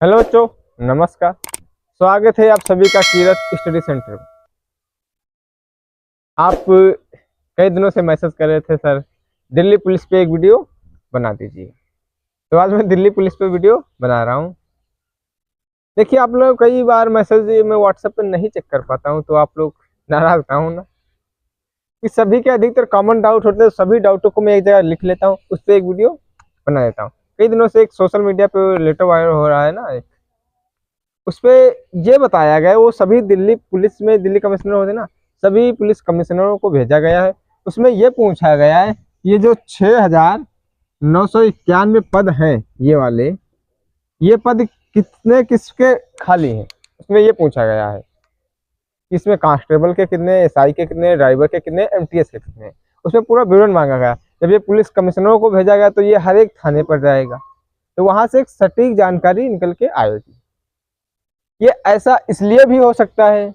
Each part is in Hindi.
हेलो बच्चों, नमस्कार। स्वागत है आप सभी का कीरत स्टडी सेंटर में। आप कई दिनों से मैसेज कर रहे थे सर दिल्ली पुलिस पे एक वीडियो बना दीजिए, तो आज मैं दिल्ली पुलिस पे वीडियो बना रहा हूँ। देखिए, आप लोग कई बार मैसेज मैं व्हाट्सएप पे नहीं चेक कर पाता हूँ, तो आप लोग नाराज ना हो ना कि सभी के अधिकतर कॉमन डाउट होते हैं। सभी डाउटों को मैं एक जगह लिख लेता हूँ, उस पर एक वीडियो बना देता हूँ। कई दिनों से एक सोशल मीडिया पे लेटर वायरल हो रहा है ना, उसपे ये बताया गया है, वो सभी दिल्ली पुलिस में दिल्ली कमिश्नर होते ना, सभी पुलिस कमिश्नरों को भेजा गया है। उसमें ये पूछा गया है, ये जो 6,991 पद हैं, ये वाले, ये पद कितने किसके खाली हैं, उसमें ये पूछा गया है। इसमें कांस्टेबल के कितने, एसआई के कितने, ड्राइवर के कितने, एमटीएस के कितने, उसमें पूरा विवरण मांगा गया। जब ये पुलिस कमिश्नरों को भेजा गया तो ये हर एक थाने पर जाएगा, तो वहां से एक सटीक जानकारी निकल के आएगी। ये ऐसा इसलिए भी हो सकता है,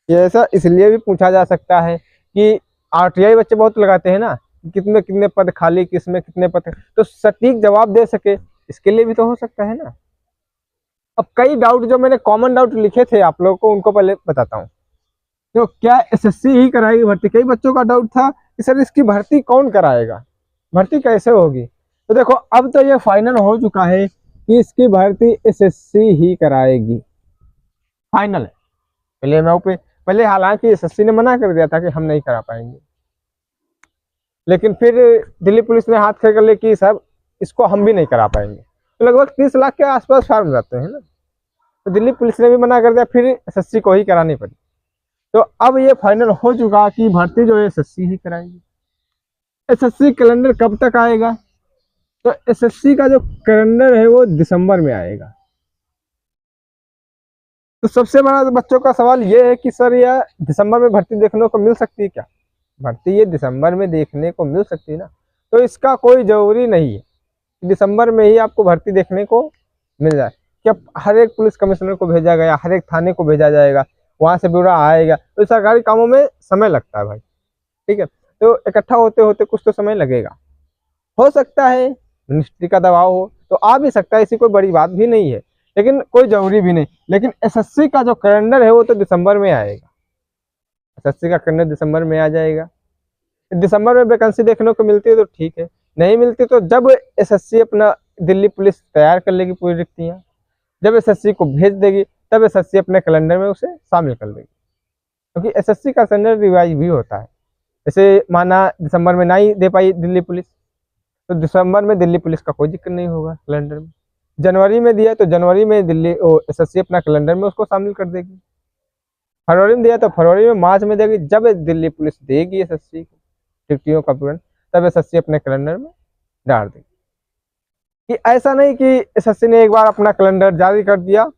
ये ऐसा इसलिए भी पूछा जा सकता है कि आरटीआई बच्चे बहुत लगाते हैं ना, कितने कितने पद खाली, किसमें कितने पद, तो सटीक जवाब दे सके, इसके लिए भी तो हो सकता है ना। अब कई डाउट जो मैंने कॉमन डाउट लिखे थे आप लोगों को, उनको पहले बताता हूँ। तो क्या एसएससी ही कराएगी भर्ती? कई बच्चों का डाउट था कि सर इसकी भर्ती कौन कराएगा, भर्ती कैसे होगी। तो देखो, अब तो ये फाइनल हो चुका है कि इसकी भर्ती एसएससी ही कराएगी, फाइनल है। पहले हालांकि एसएससी ने मना कर दिया था कि हम नहीं करा पाएंगे, लेकिन फिर दिल्ली पुलिस ने हाथ खड़े कर लिया कि साहब इसको हम भी नहीं करा पाएंगे। तो लगभग 30 लाख के आसपास फॉर्म जाते हैं ना, तो दिल्ली पुलिस ने भी मना कर दिया, फिर एसएससी को ही करानी पड़ी। तो अब ये फाइनल हो चुका कि भर्ती जो है एसएससी ही कराएगी। एसएससी कैलेंडर कब तक आएगा? तो एसएससी का जो कैलेंडर है वो दिसंबर में आएगा। तो सबसे बड़ा बच्चों का सवाल ये है कि सर यह दिसंबर में भर्ती देखने को मिल सकती है क्या? भर्ती ये दिसंबर में देखने को मिल सकती है ना, तो इसका कोई जरूरी नहीं है कि दिसंबर में ही आपको भर्ती देखने को मिल जाए। क्या हर एक पुलिस कमिश्नर को भेजा गया, हर एक थाने को भेजा जाएगा, वहां से ब्यौरा आएगा, तो सरकारी कामों में समय लगता है भाई, ठीक है। तो इकट्ठा होते होते कुछ तो समय लगेगा। हो सकता है मिनिस्ट्री का दबाव हो तो आ भी सकता है, ऐसी कोई बड़ी बात भी नहीं है, लेकिन कोई जरूरी भी नहीं। लेकिन एसएससी का जो कैलेंडर है वो तो दिसंबर में आएगा, एसएससी का कैलेंडर दिसंबर में आ जाएगा। दिसंबर में वैकेंसी देखने को मिलती है तो ठीक है, नहीं मिलती तो जब एसएससी अपना, दिल्ली पुलिस तैयार कर लेगी पूरी रिक्तियाँ, जब एसएससी को भेज देगी तब एसएससी अपने कैलेंडर में उसे शामिल कर देगी, क्योंकि एसएससी का कैलेंडर रिवाइज भी होता है। जैसे माना दिसंबर में नहीं दे पाई दिल्ली पुलिस, तो दिसंबर में दिल्ली पुलिस का कोई दिक्कत नहीं होगा कैलेंडर में। जनवरी में दिया तो जनवरी में दिल्ली एसएससी अपना कैलेंडर में उसको शामिल कर देगी। फरवरी में दिया तो फरवरी में, मार्च में देगी। जब दिल्ली पुलिस देगी एसएससी को ड्यूटियों का विवरण, तब एसएससी अपने कैलेंडर में डाल देगी। कि ऐसा नहीं कि एसएससी ने एक बार अपना कैलेंडर जारी कर दिया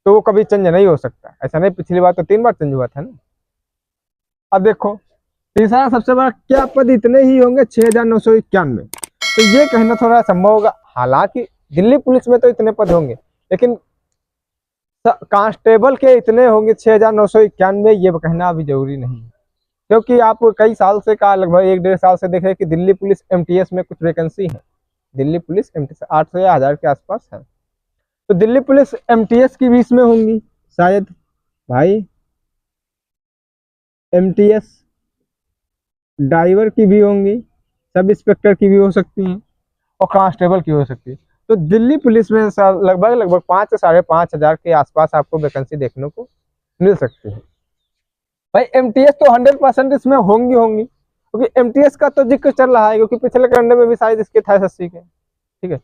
तो वो कभी चेंज नहीं हो सकता, ऐसा नहीं। पिछली बार तो 3 बार चेंज हुआ था ना। अब देखो, तीसरा सबसे बड़ा, क्या पद इतने ही होंगे 6,991? तो ये कहना थोड़ा संभव होगा। हालांकि दिल्ली पुलिस में तो इतने पद होंगे, लेकिन कांस्टेबल के इतने होंगे 6,991, ये कहना अभी जरूरी नहीं है। क्योंकि आप कई साल से का, लगभग 1-1.5 साल से देख रहे हैं कि दिल्ली पुलिस एमटीएस में कुछ वैकेंसी है। दिल्ली पुलिस एमटीएस 800 या 1000 के आसपास है, तो दिल्ली पुलिस एमटीएस की भी इसमें होंगी शायद भाई। एमटीएस ड्राइवर की भी होंगी, सब इंस्पेक्टर की भी हो सकती हैं, और कांस्टेबल की हो सकती है। तो दिल्ली पुलिस में लगभग 5 से 5,500 के आसपास आपको वैकेंसी देखने को मिल सकती है भाई। एमटीएस तो 100% इसमें होंगी, क्योंकि एमटीएस का तो जिक्र चल रहा है, क्योंकि पिछले कैलेंडर में भी शायद इसके था एसएससी के, ठीक है।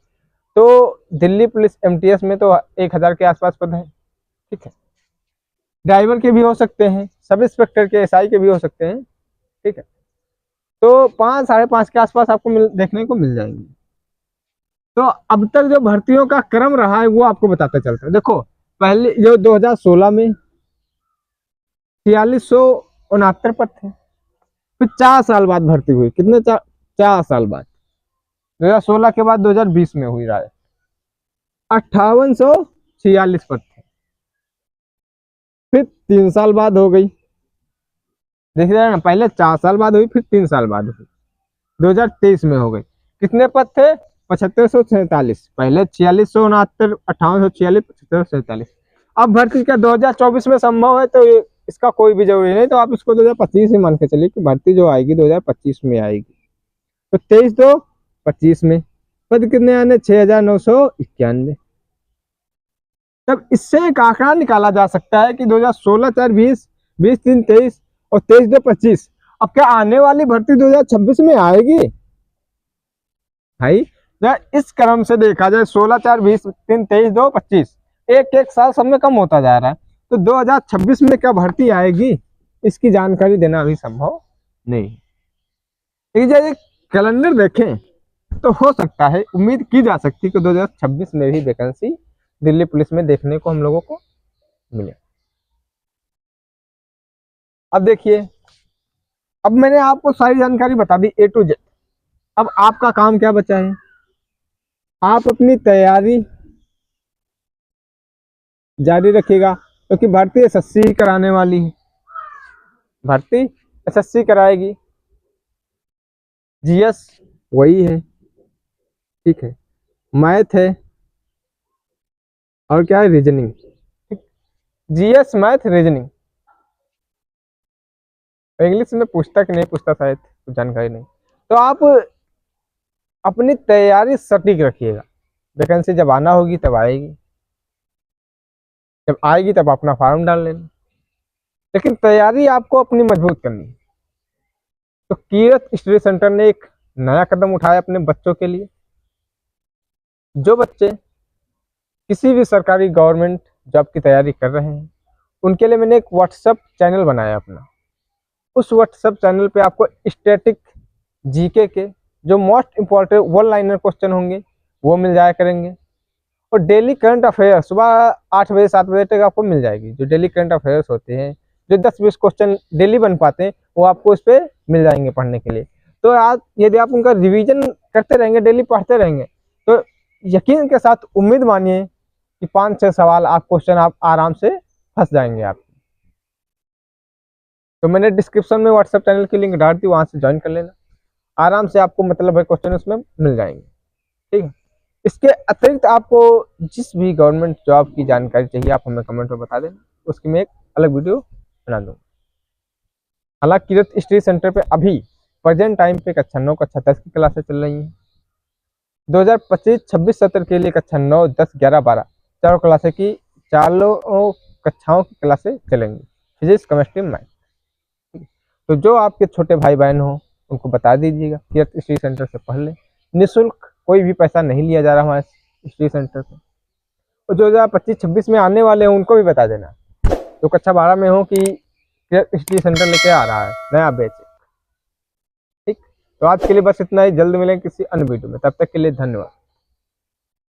तो दिल्ली पुलिस एमटीएस में तो 1,000 के आसपास पद है, ठीक है। ड्राइवर के भी हो सकते हैं, सब इंस्पेक्टर के, एसआई के भी हो सकते हैं, ठीक है। तो 5 साढ़े 5 के आसपास आपको देखने को मिल जाएंगे। तो अब तक जो भर्तियों का क्रम रहा है वो आपको बताते चलता है। देखो, पहले जो 2016 में 4669 पद थे, फिर 4 साल बाद भर्ती हुई। कितने? 4 साल बाद, 2016 के बाद 2020 में हुई राय, 5846 पद थे। फिर 3 साल बाद हो गई, देख रहे हैं ना, पहले 4 साल बाद हुई, फिर 3 साल बाद हुई, 2023 में हो गई। कितने पद थे? 7547, पहले 4669, 5846, 7547। अब भर्ती का 2024 में संभव है, तो इसका कोई भी जरूरी नहीं, तो आप इसको 2025 ही मान के चलिए कि भर्ती जो आएगी 2025 में आएगी। तो 23/2/25 में पद कितने आने, 6991। तब इससे एक आंकड़ा निकाला जा सकता है कि 2016/4/20, 20/3/23 और 23/2/25। अब क्या आने वाली भर्ती 2026 में आएगी भाई? इस क्रम से देखा जाए 16/4/20, 3/23/2/25, एक एक साल सब में कम होता जा रहा है, तो 2026 में क्या भर्ती आएगी, इसकी जानकारी देना अभी संभव नहीं। लेकिन जब एक कैलेंडर देखें तो हो सकता है, उम्मीद की जा सकती है कि 2026 में भी वैकेंसी दिल्ली पुलिस में देखने को हम लोगों को मिले। अब देखिए, अब मैंने आपको सारी जानकारी बता दी A to Z। अब आपका काम क्या बचा है, आप अपनी तैयारी जारी रखिएगा, क्योंकि भर्ती SSC कराने वाली है, भर्ती SSC कराएगी। GS वही है, ठीक है, मैथ है और क्या है, reasoning. GS, math, reasoning. English में पूछता कि नहीं पूछता शायद, कुछ जानकारी नहीं। तो आप अपनी तैयारी सटीक रखिएगा, वैकेंसी जब आना होगी तब आएगी, जब आएगी तब अपना फॉर्म डाल लेना, लेकिन तैयारी आपको अपनी मजबूत करनी है। तो कीरत स्टडी सेंटर ने एक नया कदम उठाया अपने बच्चों के लिए। जो बच्चे किसी भी सरकारी गवर्नमेंट जॉब की तैयारी कर रहे हैं, उनके लिए मैंने एक व्हाट्सएप चैनल बनाया अपना। उस व्हाट्सएप चैनल पे आपको स्टैटिक जीके के जो most important one liner question होंगे वो मिल जाया करेंगे, और डेली करंट अफेयर सुबह 8 बजे 7 बजे तक आपको मिल जाएगी। जो डेली करंट अफेयर्स होते हैं, जो 10-20 क्वेश्चन डेली बन पाते हैं, वो आपको इस पर मिल जाएंगे पढ़ने के लिए। तो आज यदि आप उनका रिवीजन करते रहेंगे, डेली पढ़ते रहेंगे, तो यकीन के साथ उम्मीद मानिए कि 5-6 सवाल आप क्वेश्चन आप आराम से फंस जाएंगे आप। तो मैंने डिस्क्रिप्शन में व्हाट्सएप चैनल की लिंक डाल दी, वहाँ से ज्वाइन कर लेना, आराम से आपको मतलब है क्वेश्चन उसमें मिल जाएंगे, ठीक है। इसके अतिरिक्त आपको जिस भी गवर्नमेंट जॉब की जानकारी चाहिए, आप हमें कमेंट में बता देना, उसकी मैं एक अलग वीडियो बना दूँगा। हालांकि कीरत स्टडी सेंटर पे अभी प्रेजेंट टाइम पे कक्षा 9, कक्षा 10 की क्लासें चल रही हैं। 2025-26 सत्र के लिए कक्षा 9, 10, 11, 12 चारों क्लासें की, चारों कक्षाओं की क्लासें चलेंगी, फिजिक्स, केमिस्ट्री, मैथ। तो जो आपके छोटे भाई बहन हो उनको बता दीजिएगा, कीरत स्टडी सेंटर से पढ़ लें, निःशुल्क, कोई भी पैसा नहीं लिया जा रहा हमारे स्टडी सेंटर पे। और जो 2025-26 में आने वाले हैं उनको भी बता देना, तो कक्षा 12 में हो कि कीरत स्टडी सेंटर लेके आ रहा है नया बैच, ठीक। तो आज के लिए बस इतना ही, जल्द मिलेंगे किसी अन्य वीडियो में, तब तक के लिए धन्यवाद।